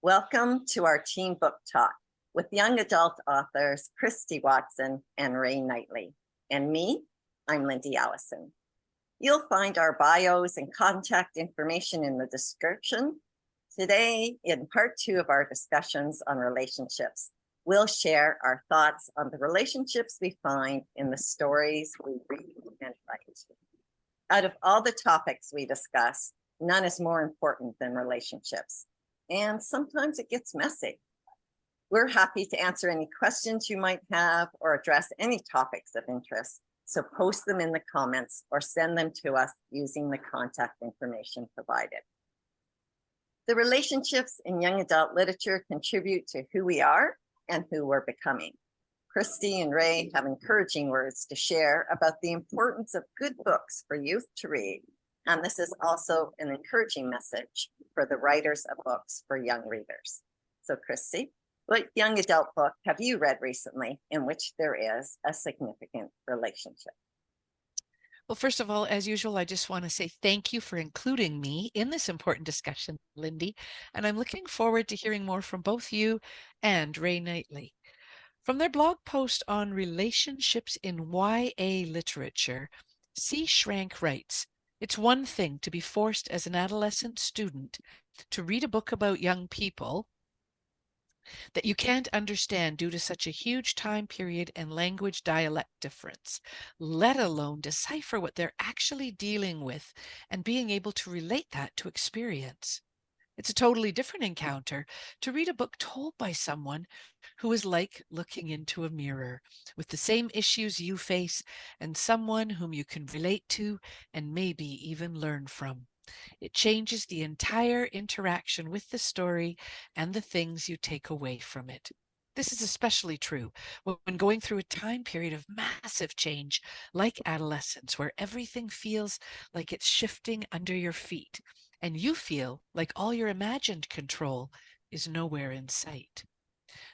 Welcome to our Teen Book Talk with young adult authors Cristy Watson and Rae Knightly. And me, I'm Lyndi Allison. You'll find our bios and contact information in the description. Today, in part 2 of our discussions on relationships, we'll share our thoughts on the relationships we find in the stories we read and write. Out of all the topics we discuss, none is more important than relationships. And sometimes it gets messy. We're happy to answer any questions you might have or address any topics of interest. So post them in the comments or send them to us using the contact information provided. The relationships in young adult literature contribute to who we are and who we're becoming. Cristy and Rae have encouraging words to share about the importance of good books for youth to read. And this is also an encouraging message for the writers of books for young readers. So Cristy, what young adult book have you read recently in which there is a significant relationship? Well, first of all, as usual, I just want to say thank you for including me in this important discussion, Lyndi, and I'm looking forward to hearing more from both you and Rae Knightly. From their blog post on relationships in YA literature, C. Schrank writes, "It's one thing to be forced as an adolescent student to read a book about young people that you can't understand due to such a huge time period and language dialect difference, let alone decipher what they're actually dealing with and being able to relate that to experience. It's a totally different encounter to read a book told by someone who is like looking into a mirror with the same issues you face and someone whom you can relate to and maybe even learn from. It changes the entire interaction with the story and the things you take away from it. This is especially true when going through a time period of massive change like adolescence, where everything feels like it's shifting under your feet and you feel like all your imagined control is nowhere in sight.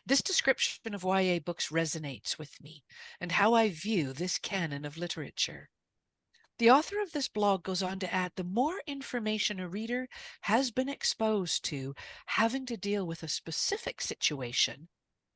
This description of YA books resonates with me and how I view this canon of literature. The author of this blog goes on to add, the more information a reader has been exposed to having to deal with a specific situation,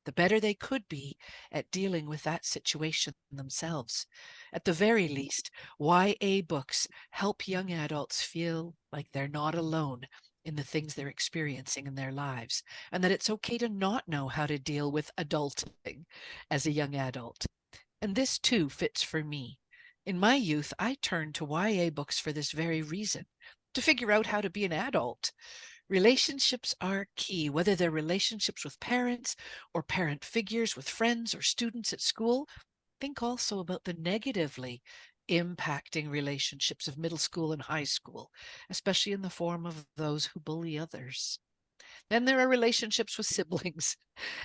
the better they could be at dealing with that situation themselves. At the very least, YA books help young adults feel like they're not alone in the things they're experiencing in their lives, and that it's okay to not know how to deal with adulting as a young adult. And this too fits for me. In my youth, I turned to YA books for this very reason, to figure out how to be an adult. Relationships are key, whether they're relationships with parents or parent figures, with friends or students at school. Think also about the negatively impacting relationships of middle school and high school, especially in the form of those who bully others. Then there are relationships with siblings.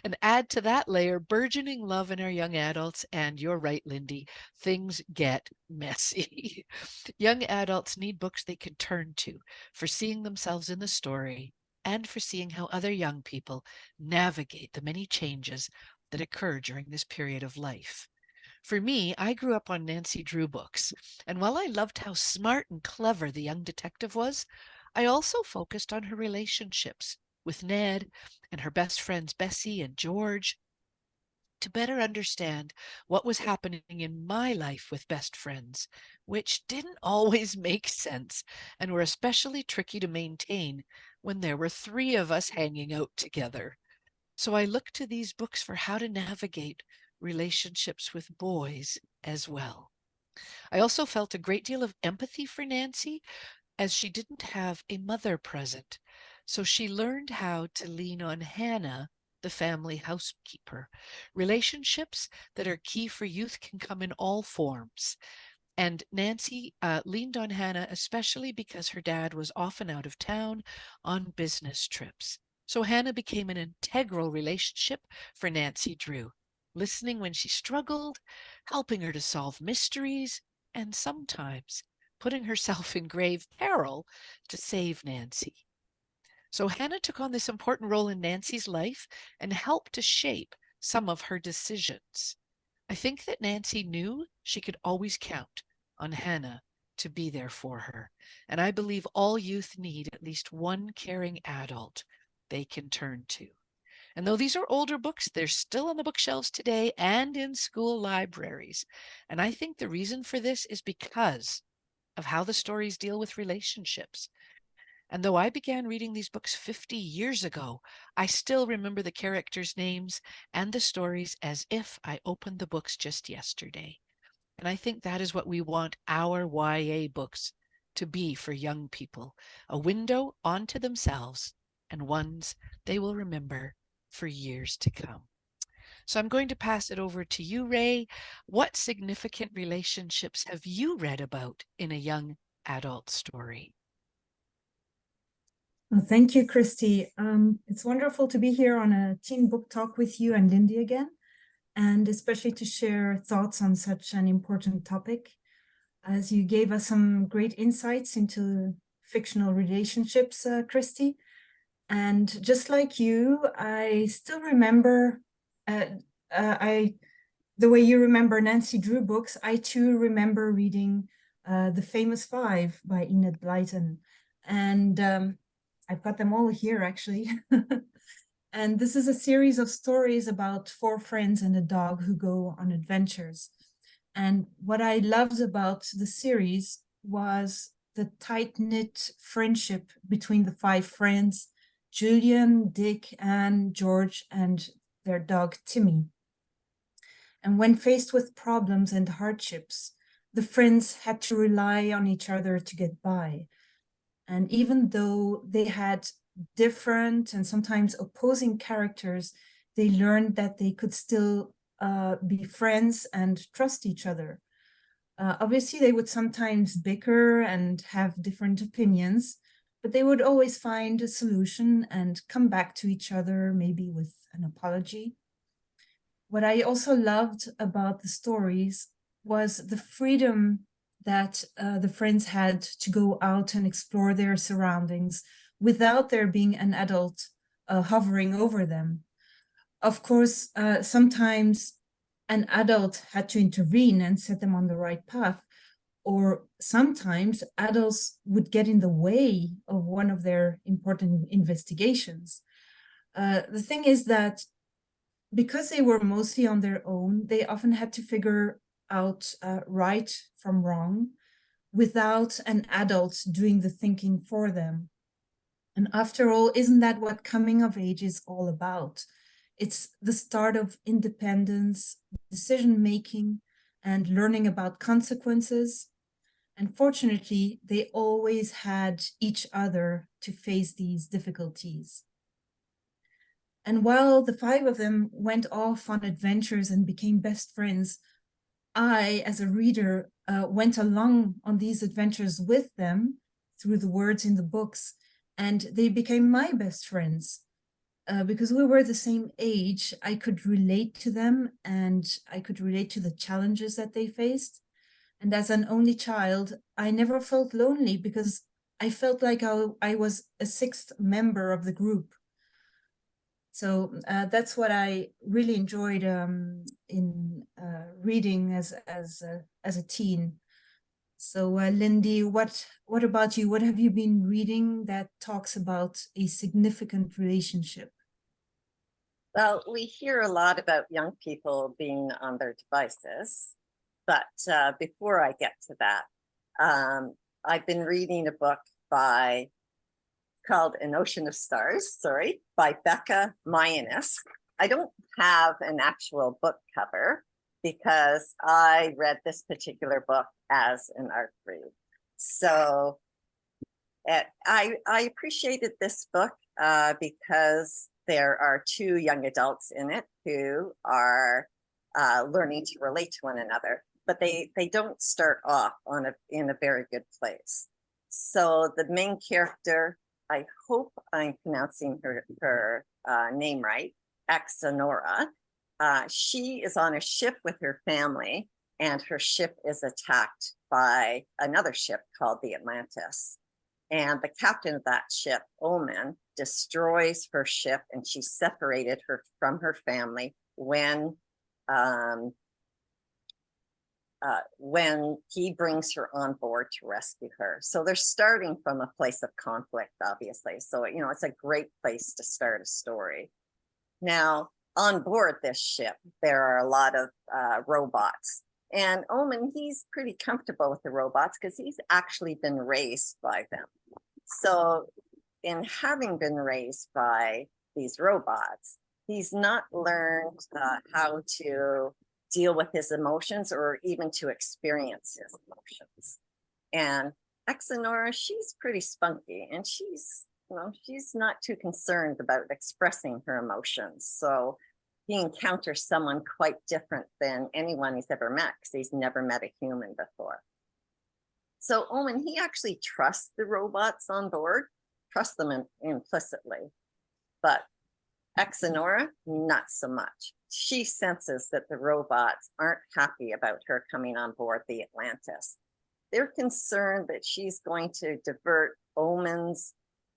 And add to that layer burgeoning love in our young adults. And you're right, Lyndi, things get messy. Young adults need books they can turn to for seeing themselves in the story and for seeing how other young people navigate the many changes that occur during this period of life. For me, I grew up on Nancy Drew books, and while I loved how smart and clever the young detective was, I also focused on her relationships with Ned and her best friends Bessie and George to better understand what was happening in my life with best friends, which didn't always make sense and were especially tricky to maintain when there were 3 of us hanging out together. So I looked to these books for how to navigate relationships with boys as well. I also felt a great deal of empathy for Nancy as she didn't have a mother present. So she learned how to lean on Hannah, the family housekeeper. Relationships that are key for youth can come in all forms. And Nancy leaned on Hannah, especially because her dad was often out of town on business trips. So Hannah became an integral relationship for Nancy Drew, listening when she struggled, helping her to solve mysteries, and sometimes putting herself in grave peril to save Nancy. So Hannah took on this important role in Nancy's life and helped to shape some of her decisions. I think that Nancy knew she could always count on Hannah to be there for her. And I believe all youth need at least one caring adult they can turn to. And though these are older books, they're still on the bookshelves today and in school libraries. And I think the reason for this is because of how the stories deal with relationships. And though I began reading these books 50 years ago, I still remember the characters' names and the stories as if I opened the books just yesterday. And I think that is what we want our YA books to be for young people, a window onto themselves and ones they will remember for years to come. So I'm going to pass it over to you, Rae. What significant relationships have you read about in a young adult story? Well, thank you, Cristy. It's wonderful to be here on a teen book talk with you and Lyndi again, and especially to share thoughts on such an important topic, as you gave us some great insights into fictional relationships, Cristy. And just like you, I still remember the way you remember Nancy Drew books. I too remember reading The Famous Five by Enid Blyton. And I've got them all here, actually. And this is a series of stories about four friends and a dog who go on adventures. And what I loved about the series was the tight-knit friendship between the five friends, Julian, Dick, Anne, George, and their dog, Timmy. And when faced with problems and hardships, the friends had to rely on each other to get by. And even though they had different and sometimes opposing characters, they learned that they could still be friends and trust each other. Obviously, they would sometimes bicker and have different opinions, but they would always find a solution and come back to each other, maybe with an apology. What I also loved about the stories was the freedom that the friends had to go out and explore their surroundings without there being an adult hovering over them. Of course, sometimes an adult had to intervene and set them on the right path, or sometimes adults would get in the way of one of their important investigations. The thing is that because they were mostly on their own, they often had to figure out right from wrong without an adult doing the thinking for them. And after all, isn't that what coming of age is all about? It's the start of independence, decision-making, and learning about consequences. And fortunately, they always had each other to face these difficulties. And while the five of them went off on adventures and became best friends, I, as a reader, went along on these adventures with them through the words in the books, and they became my best friends. Because we were the same age, I could relate to them and I could relate to the challenges that they faced. And as an only child, I never felt lonely because I felt like I was a sixth member of the group. So that's what I really enjoyed in reading as a teen. So Lyndi, what about you? What have you been reading that talks about a significant relationship? Well, we hear a lot about young people being on their devices, but before I get to that, I've been reading a book called An Ocean of Stars, by Becca Mionis. I don't have an actual book cover because I read this particular book as an art read. So I appreciated this book because there are two young adults in it who are learning to relate to one another, but they don't start off in a very good place. So the main character, I hope I'm pronouncing her name right, Exonora. She is on a ship with her family, and her ship is attacked by another ship called the Atlantis. And the captain of that ship, Omen, destroys her ship, and she's separated from her family when when he brings her on board to rescue her. So they're starting from a place of conflict, obviously. So, you know, it's a great place to start a story. Now, on board this ship, there are a lot of robots. And Omen, he's pretty comfortable with the robots because he's actually been raised by them. So in having been raised by these robots, he's not learned how to deal with his emotions or even to experience his emotions. And Exonora, she's pretty spunky, and she's not too concerned about expressing her emotions. So he encounters someone quite different than anyone he's ever met, because he's never met a human before. So Omen, he actually trusts the robots on board, trusts them implicitly, but Exonora, not so much. She senses that the robots aren't happy about her coming on board the Atlantis. They're concerned that she's going to divert Omen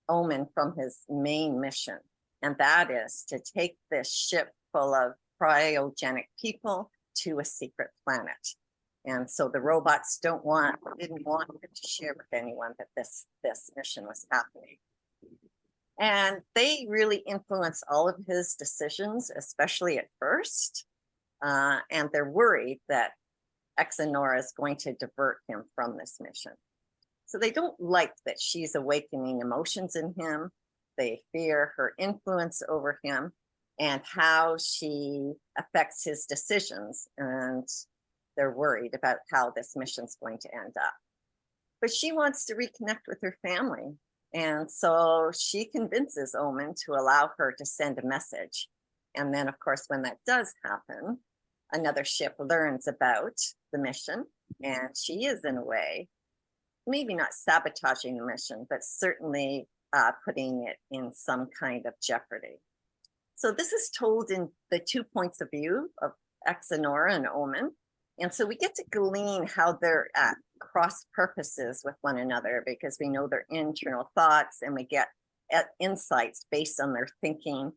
from his main mission, and that is to take this ship full of cryogenic people to a secret planet. And so the robots didn't want him to share with anyone that this mission was happening. And they really influence all of his decisions, especially at first. And they're worried that Exonora is going to divert him from this mission. So they don't like that she's awakening emotions in him. They fear her influence over him and how she affects his decisions. And they're worried about how this mission's going to end up. But she wants to reconnect with her family. And so she convinces Omen to allow her to send a message. And then, of course, when that does happen, another ship learns about the mission. And she is, in a way, maybe not sabotaging the mission, but certainly putting it in some kind of jeopardy. So this is told in the 2 points of view of Exonora and Omen. And so we get to glean how they're at cross purposes with one another, because we know their internal thoughts, and we get insights based on their thinking,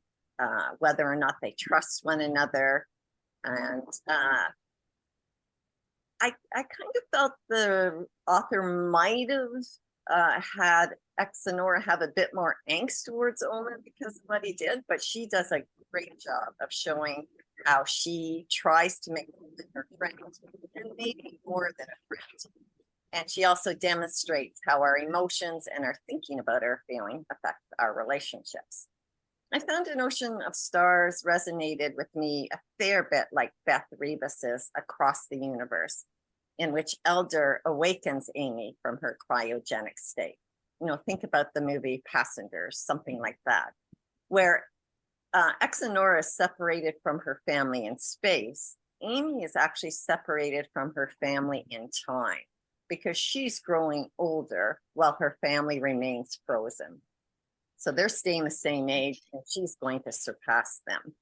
whether or not they trust one another. And I kind of felt the author might have had Exonora have a bit more angst towards Omen because of what he did, but she does a great job of showing how she tries to make him her friend, and maybe more than a friend. And she also demonstrates how our emotions and our thinking about our feeling affect our relationships. I found An Ocean of Stars resonated with me a fair bit like Beth Revis's Across the Universe, in which Elder awakens Amy from her cryogenic state. You know, think about the movie Passengers, something like that, where Exonora is separated from her family in space. Amy is actually separated from her family in time, because she's growing older while her family remains frozen. So they're staying the same age, and she's going to surpass them.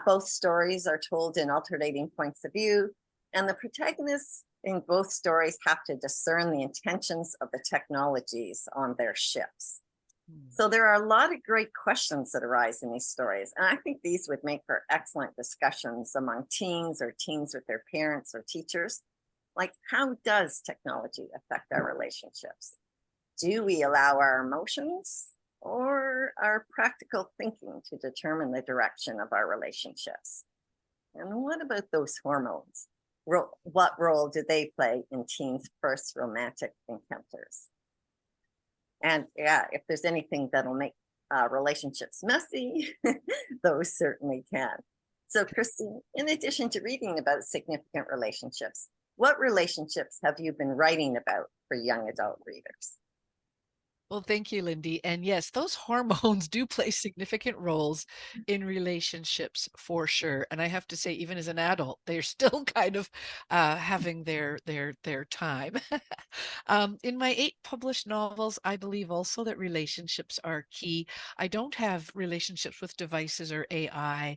Both stories are told in alternating points of view, and the protagonists in both stories have to discern the intentions of the technologies on their ships. So there are a lot of great questions that arise in these stories. And I think these would make for excellent discussions among teens or teens with their parents or teachers. Like, how does technology affect our relationships? Do we allow our emotions or our practical thinking to determine the direction of our relationships? And what about those hormones? What role do they play in teens' first romantic encounters? And yeah, if there's anything that'll make relationships messy, those certainly can. So Cristy, in addition to reading about significant relationships, what relationships have you been writing about for young adult readers? Well, thank you, Lyndi. And yes, those hormones do play significant roles in relationships for sure. And I have to say, even as an adult, they're still kind of having their time. In my 8 published novels, I believe also that relationships are key. I don't have relationships with devices or AI.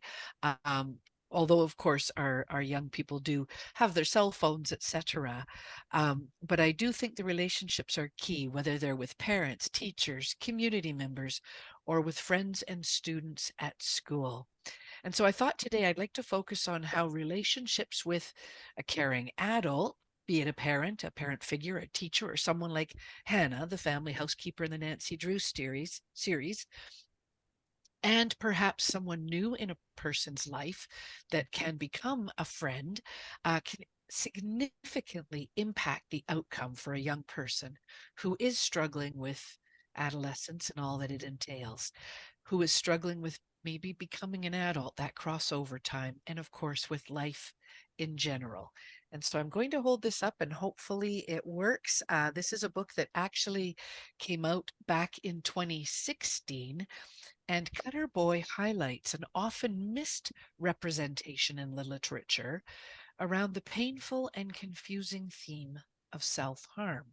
Although, of course, our young people do have their cell phones, etc. But I do think the relationships are key, whether they're with parents, teachers, community members, or with friends and students at school. And so I thought today I'd like to focus on how relationships with a caring adult, be it a parent figure, a teacher, or someone like Hannah, the family housekeeper in the Nancy Drew series, and perhaps someone new in a person's life that can become a friend, can significantly impact the outcome for a young person who is struggling with adolescence and all that it entails, who is struggling with maybe becoming an adult, that crossover time, and of course with life in general. And so I'm going to hold this up and hopefully it works. This is a book that actually came out back in 2016, and Cutter Boy highlights an often missed representation in the literature around the painful and confusing theme of self-harm.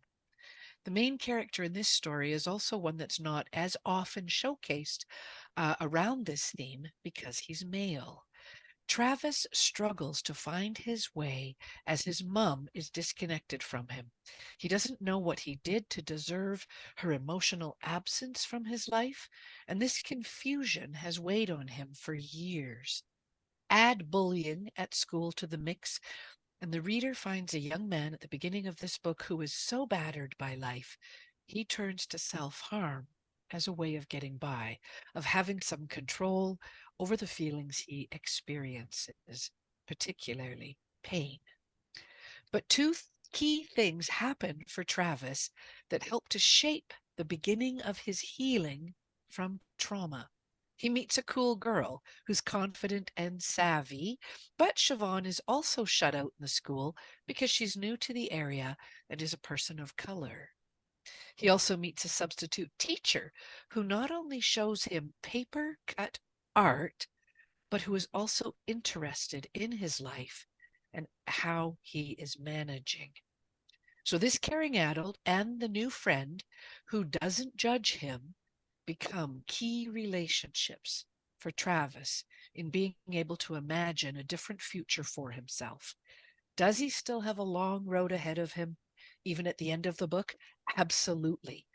The main character in this story is also one that's not as often showcased around this theme because he's male. Travis struggles to find his way as his mum is disconnected from him. He doesn't know what he did to deserve her emotional absence from his life, and this confusion has weighed on him for years. Add bullying at school to the mix, and the reader finds a young man at the beginning of this book who is so battered by life, he turns to self-harm as a way of getting by, of having some control over the feelings he experiences, particularly pain. But two key things happen for Travis that help to shape the beginning of his healing from trauma. He meets a cool girl who's confident and savvy, but Siobhan is also shut out in the school because she's new to the area and is a person of color. He also meets a substitute teacher who not only shows him paper cut art, but who is also interested in his life and how he is managing. So this caring adult and the new friend who doesn't judge him become key relationships for Travis in being able to imagine a different future for himself. Does he still have a long road ahead of him, even at the end of the book? Absolutely.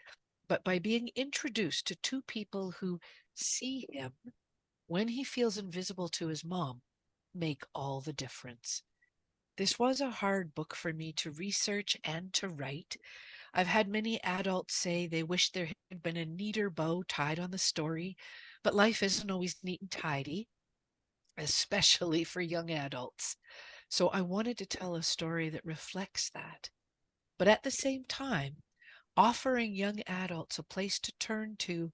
But by being introduced to two people who see him when he feels invisible to his mom, make all the difference. This was a hard book for me to research and to write. I've had many adults say they wish there had been a neater bow tied on the story, but life isn't always neat and tidy, especially for young adults. So I wanted to tell a story that reflects that. But at the same time, offering young adults a place to turn to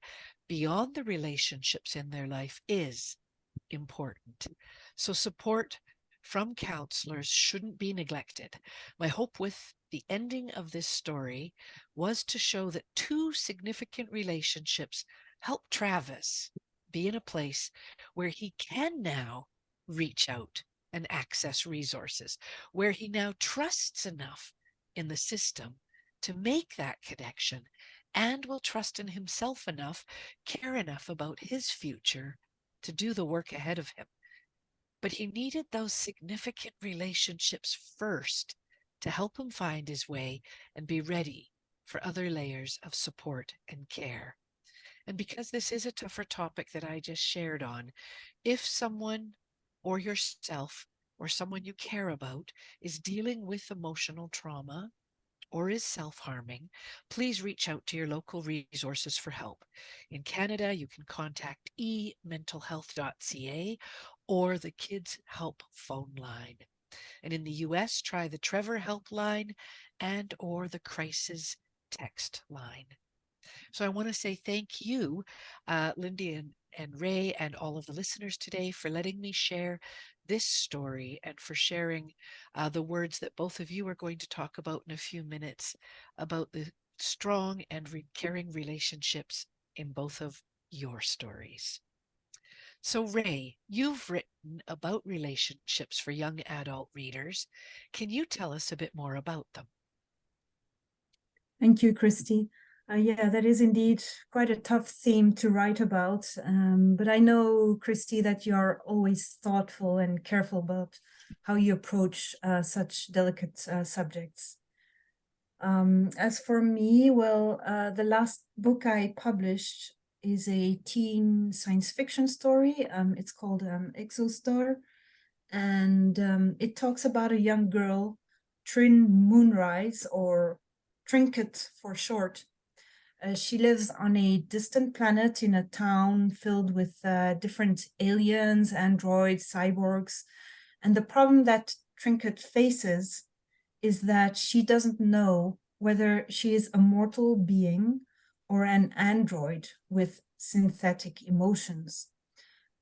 beyond the relationships in their life is important. So support from counselors shouldn't be neglected. My hope with the ending of this story was to show that two significant relationships help Travis be in a place where he can now reach out and access resources, where he now trusts enough in the system to make that connection and will trust in himself enough, care enough about his future to do the work ahead of him. But he needed those significant relationships first to help him find his way and be ready for other layers of support and care. And because this is a tougher topic that I just shared on, if someone or yourself or someone you care about is dealing with emotional trauma or is self-harming, please reach out to your local resources for help. In Canada, you can contact ementalhealth.ca or the Kids Help phone line. And in the US, try the Trevor Helpline and or the Crisis text line. So I want to say thank you, Lyndi and Rae and all of the listeners today for letting me share this story and for sharing the words that both of you are going to talk about in a few minutes about the strong and caring relationships in both of your stories. So Rae, you've written about relationships for young adult readers. Can you tell us a bit more about them? Thank you, Cristy. Yeah, that is indeed quite a tough theme to write about. But I know, Cristy, that you are always thoughtful and careful about how you approach such delicate subjects. As for me, well, the last book I published is a teen science fiction story. It's called Exostar, and it talks about a young girl, Trin Moonrise, or Trinket for short. She lives on a distant planet in a town filled with different aliens, androids, cyborgs. And the problem that Trinket faces is that she doesn't know whether she is a mortal being or an android with synthetic emotions.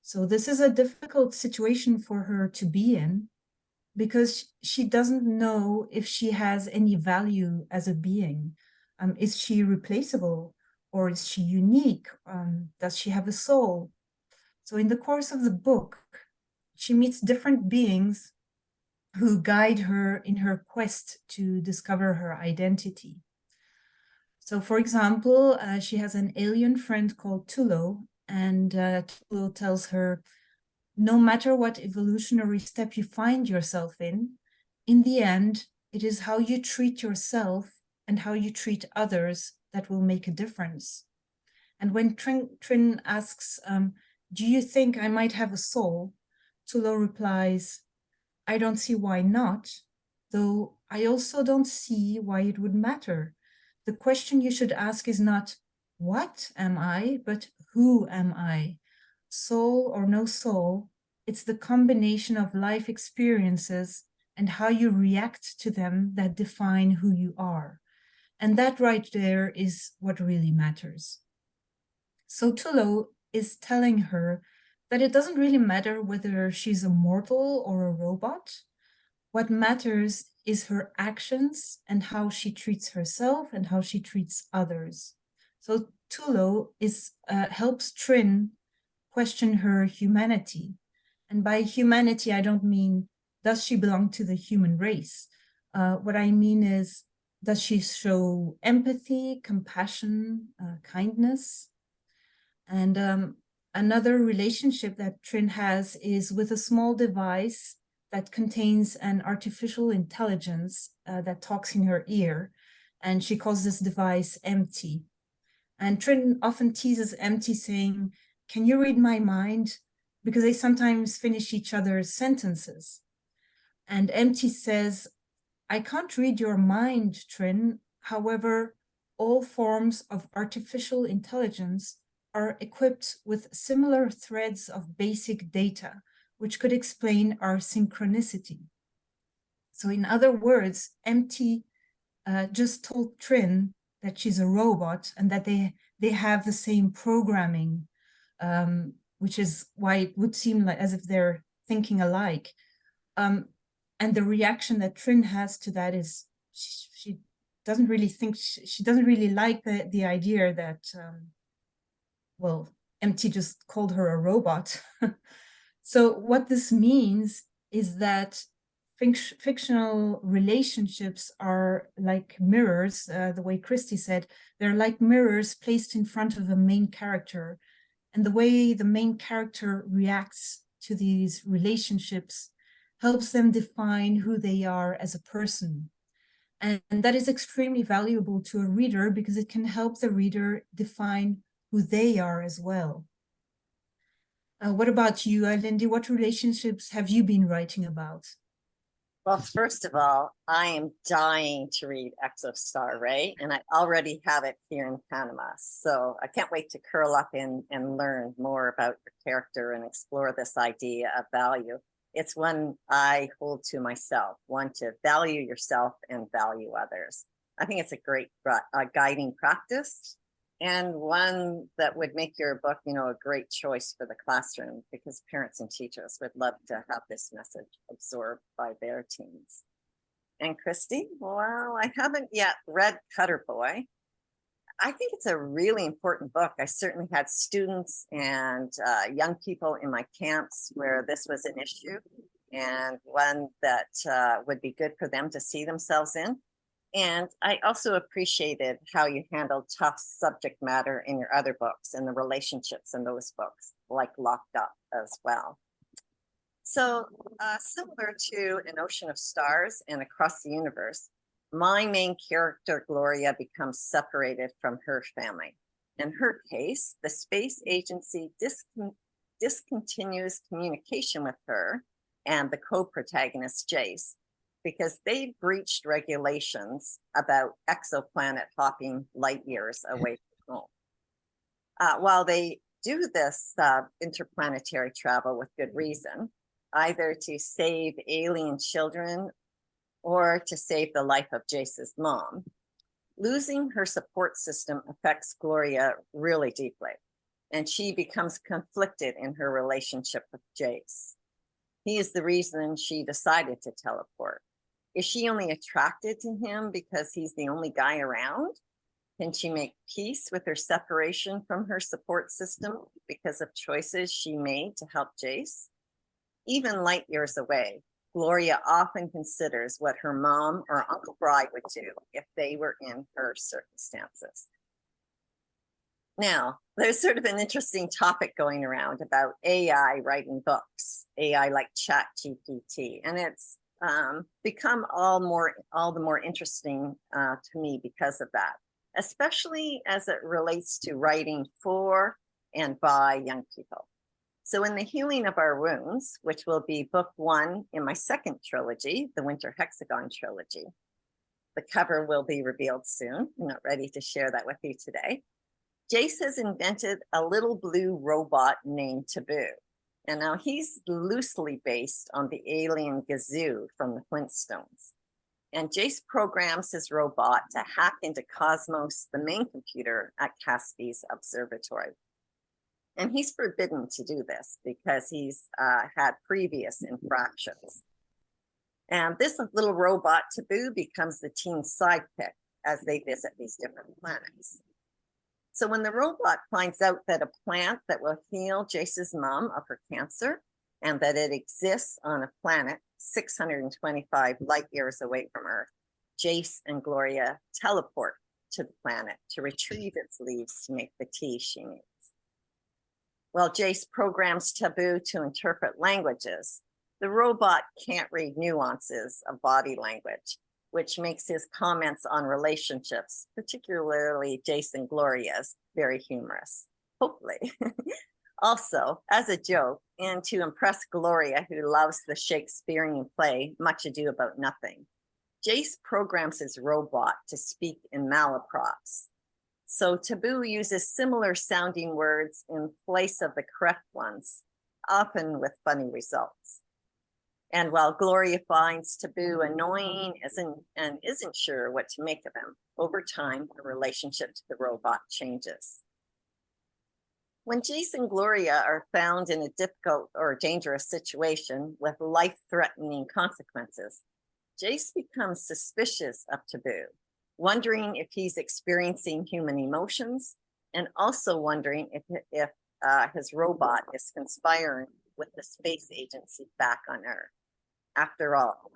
So this is a difficult situation for her to be in, because she doesn't know if she has any value as a being. Is she replaceable, or is she unique? Does she have a soul? So in the course of the book, she meets different beings who guide her in her quest to discover her identity. So for example, she has an alien friend called Tulo, and Tulo tells her, no matter what evolutionary step you find yourself in the end, it is how you treat yourself and how you treat others that will make a difference. And when Trin asks, do you think I might have a soul? Tulo replies, I don't see why not, though I also don't see why it would matter. The question you should ask is not, what am I, but who am I? Soul or no soul, it's the combination of life experiences and how you react to them that define who you are. And that right there is what really matters. So Tulo is telling her that it doesn't really matter whether she's a mortal or a robot. What matters is her actions and how she treats herself and how she treats others. So Tulo helps Trin question her humanity. And by humanity, I don't mean, does she belong to the human race? What I mean is, does she show empathy, compassion, kindness? And another relationship that Trin has is with a small device that contains an artificial intelligence that talks in her ear. And she calls this device Empty. And Trin often teases Empty, saying, can you read my mind? Because they sometimes finish each other's sentences. And Empty says, I can't read your mind, Trin. However, all forms of artificial intelligence are equipped with similar threads of basic data, which could explain our synchronicity. So in other words, Empty just told Trin that she's a robot and that they have the same programming, which is why it would seem like as if they're thinking alike. And the reaction that Trin has to that is she doesn't really think, she doesn't really like the idea that, well, Empty just called her a robot. So what this means is that fictional relationships are like mirrors, the way Cristy said, they're like mirrors placed in front of a main character. And the way the main character reacts to these relationships helps them define who they are as a person. And that is extremely valuable to a reader because it can help the reader define who they are as well. What about you, Lyndi? What relationships have you been writing about? Well, first of all, I am dying to read Exostar, Rae, and I already have it here in Panama. So I can't wait to curl up and learn more about your character and explore this idea of value. It's one I hold to myself, one to value yourself and value others. I think it's a great guiding practice, and one that would make your book, a great choice for the classroom, because parents and teachers would love to have this message absorbed by their teens. And Cristy, well, I haven't yet read Cutter Boy. I think it's a really important book. I certainly had students and young people in my camps where this was an issue, and one that would be good for them to see themselves in. And I also appreciated how you handled tough subject matter in your other books and the relationships in those books, like Locked Up as well. So similar to An Ocean of Stars and Across the Universe, my main character, Gloria, becomes separated from her family. In her case, the space agency discontinues communication with her and the co-protagonist Jace because they breached regulations about exoplanet hopping light years away from home. While they do this interplanetary travel with good reason, either to save alien children or to save the life of Jace's mom, losing her support system affects Gloria really deeply, and she becomes conflicted in her relationship with Jace. He is the reason she decided to teleport. Is she only attracted to him because he's the only guy around? Can she make peace with her separation from her support system because of choices she made to help Jace? Even light years away, Gloria often considers what her mom or Uncle Bry would do if they were in her circumstances. Now, there's sort of an interesting topic going around about AI writing books, AI like ChatGPT, and it's become all the more interesting to me because of that, especially as it relates to writing for and by young people. So in The Healing of Our Wounds, which will be book 1 in my second trilogy, the Winter Hexagon trilogy, the cover will be revealed soon. I'm not ready to share that with you today. Jace has invented a little blue robot named Taboo. And now he's loosely based on the alien Gazoo from the Flintstones. And Jace programs his robot to hack into Cosmos, the main computer at Caspi's observatory. And he's forbidden to do this because he's had previous infractions. And this little robot Taboo becomes the teen's sidekick as they visit these different planets. So when the robot finds out that a plant that will heal Jace's mom of her cancer and that it exists on a planet 625 light years away from Earth, Jace and Gloria teleport to the planet to retrieve its leaves to make the tea she needs. Well, Jace programs Taboo to interpret languages. The robot can't read nuances of body language, which makes his comments on relationships, particularly Jace and Gloria's, very humorous, hopefully. Also, as a joke, and to impress Gloria, who loves the Shakespearean play, Much Ado About Nothing, Jace programs his robot to speak in malaprops. So Taboo uses similar sounding words in place of the correct ones, often with funny results. And while Gloria finds Taboo annoying and isn't sure what to make of him, over time, her relationship to the robot changes. When Jace and Gloria are found in a difficult or dangerous situation with life-threatening consequences, Jace becomes suspicious of Taboo, wondering if he's experiencing human emotions and also wondering if his robot is conspiring with the space agency back on Earth. After all,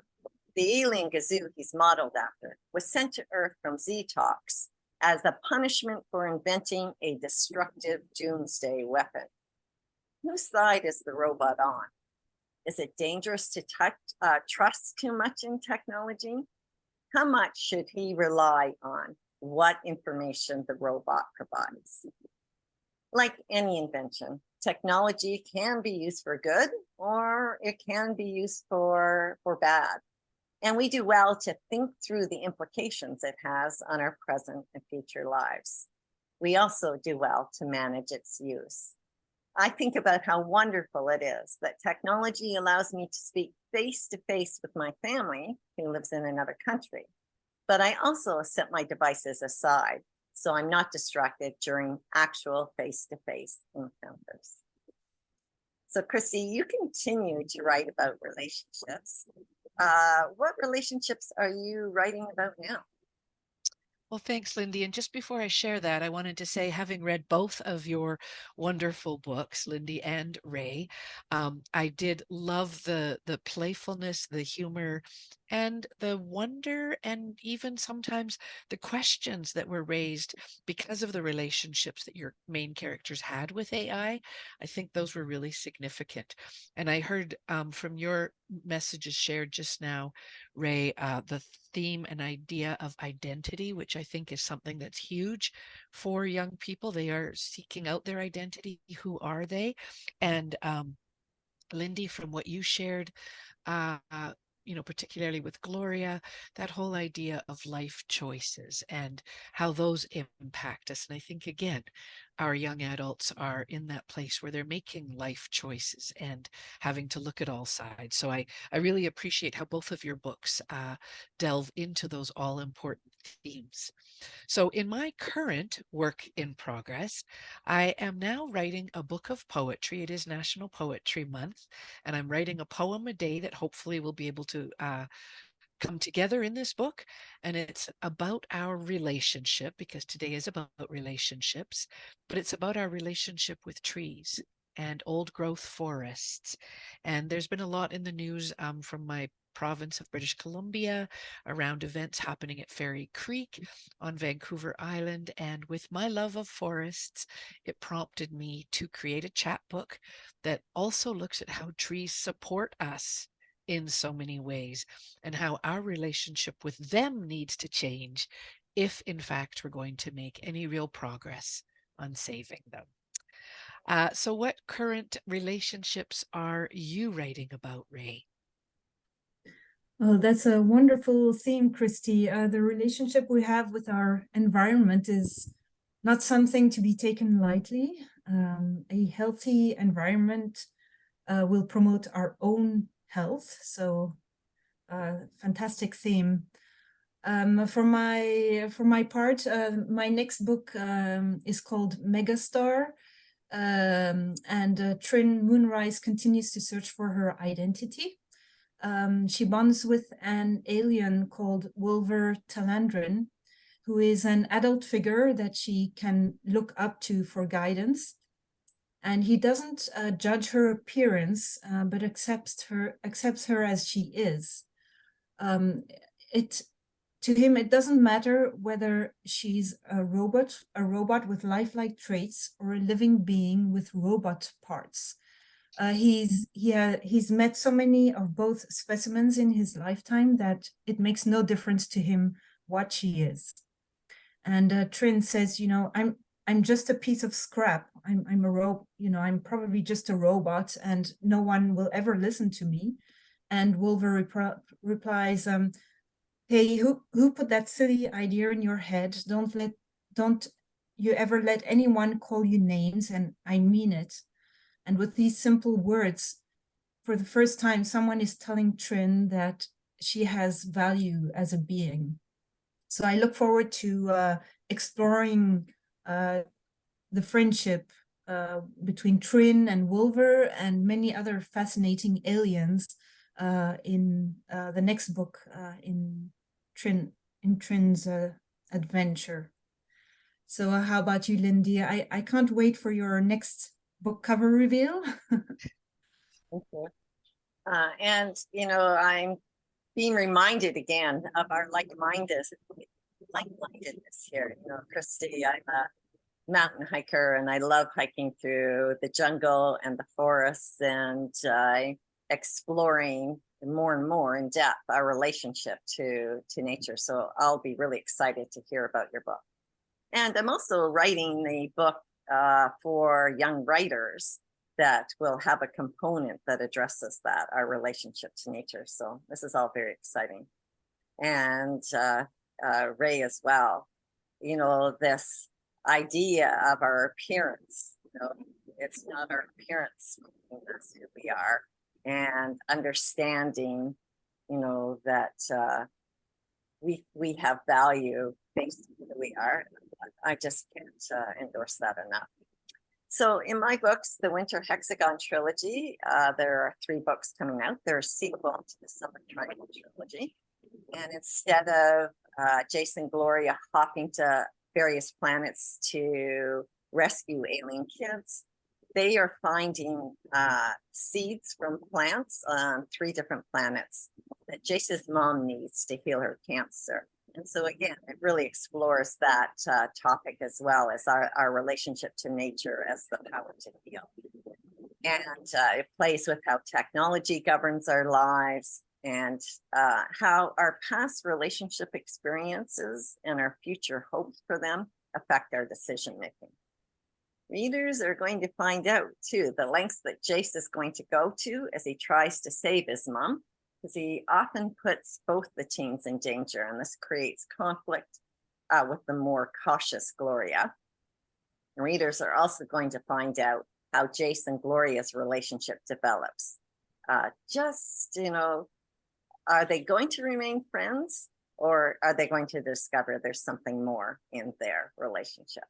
the alien Gazoo he's modeled after was sent to Earth from Z-Tox as a punishment for inventing a destructive doomsday weapon. Whose side is the robot on? Is it dangerous to trust too much in technology? How much should he rely on what information the robot provides? Like any invention, technology can be used for good or it can be used for bad. And we do well to think through the implications it has on our present and future lives. We also do well to manage its use. I think about how wonderful it is that technology allows me to speak face to face with my family who lives in another country. But I also set my devices aside so I'm not distracted during actual face-to-face encounters. So Cristy, you continue to write about relationships. What relationships are you writing about now? Well, thanks, Lyndi. And just before I share that, I wanted to say, having read both of your wonderful books, Lyndi and Rae, I did love the playfulness, the humor, and the wonder, and even sometimes the questions that were raised because of the relationships that your main characters had with AI. I think those were really significant. And I heard from your messages shared just now, Rae, the theme and idea of identity, which I think is something that's huge for young people. They are seeking out their identity. Who are they? And Lyndi, from what you shared, uh, particularly with Gloria, that whole idea of life choices and how those impact us. And I think, again, our young adults are in that place where they're making life choices and having to look at all sides. So I really appreciate how both of your books delve into those all important themes. So in my current work in progress, I am now writing a book of poetry. It is National Poetry Month, and I'm writing a poem a day that hopefully will be able to come together in this book. And it's about our relationship, because today is about relationships, but it's about our relationship with trees and old growth forests. And there's been a lot in the news from my province of British Columbia around events happening at Fairy Creek on Vancouver Island. And with my love of forests, it prompted me to create a chapbook that also looks at how trees support us in so many ways and how our relationship with them needs to change if in fact we're going to make any real progress on saving them. So what current relationships are you writing about, Rae? Oh, that's a wonderful theme, Cristy. The relationship we have with our environment is not something to be taken lightly. A healthy environment will promote our own health. So, fantastic theme. For my part, my next book is called Megastar. And Trin Moonrise continues to search for her identity. She bonds with an alien called Wolver Talandrin, who is an adult figure that she can look up to for guidance. And he doesn't judge her appearance, but accepts her as she is. To him, it doesn't matter whether she's a robot with lifelike traits, or a living being with robot parts. He's met so many of both specimens in his lifetime that it makes no difference to him what she is. And Trin says, I'm just a piece of scrap. I'm probably just a robot, and no one will ever listen to me. And Wolver replies, hey, who put that silly idea in your head? Don't you ever let anyone call you names, and I mean it. And with these simple words, for the first time, someone is telling Trin that she has value as a being. So I look forward to exploring the friendship between Trin and Wolver and many other fascinating aliens in the next book in Trin's adventure. So how about you, Lyndi? I can't wait for your next book cover reveal. Thank you. And I'm being reminded again of our like-mindedness here. Cristy, I'm a mountain hiker, and I love hiking through the jungle and the forests, and exploring more and more in depth our relationship to nature. So I'll be really excited to hear about your book. And I'm also writing the book for young writers that will have a component that addresses that, our relationship to nature. So this is all very exciting. And Rae as well, this idea of our appearance, it's not our appearance, that's who we are, and understanding, that we have value based on who we are. I just can't endorse that enough. So in my books, the Winter Hexagon trilogy, there are 3 books coming out. They're a sequel to the Summer Triangle trilogy. And instead of Jason and Gloria hopping to various planets to rescue alien kids, they are finding seeds from plants on 3 different planets that Jason's mom needs to heal her cancer. And so again, it really explores that topic, as well as our relationship to nature as the power to heal. And it plays with how technology governs our lives and how our past relationship experiences and our future hopes for them affect our decision making. Readers are going to find out too the lengths that Jace is going to go to as he tries to save his mom, because he often puts both the teens in danger, and this creates conflict with the more cautious Gloria. And readers are also going to find out how Jace and Gloria's relationship develops. Are they going to remain friends, or are they going to discover there's something more in their relationship?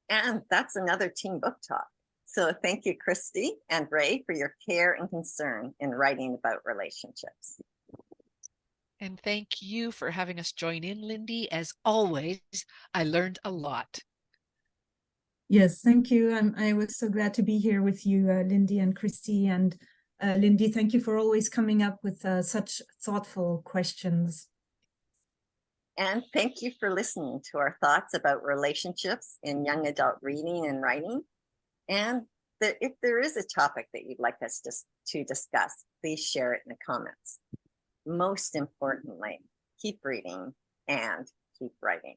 And that's another Teen Book Talk. So thank you, Cristy and Rae, for your care and concern in writing about relationships. And thank you for having us join in, Lyndi. As always, I learned a lot. Yes, thank you. I was so glad to be here with you, Lyndi and Cristy. And Lyndi, thank you for always coming up with such thoughtful questions. And thank you for listening to our thoughts about relationships in young adult reading and writing. And if there is a topic that you'd like us to discuss, please share it in the comments. Most importantly, keep reading and keep writing.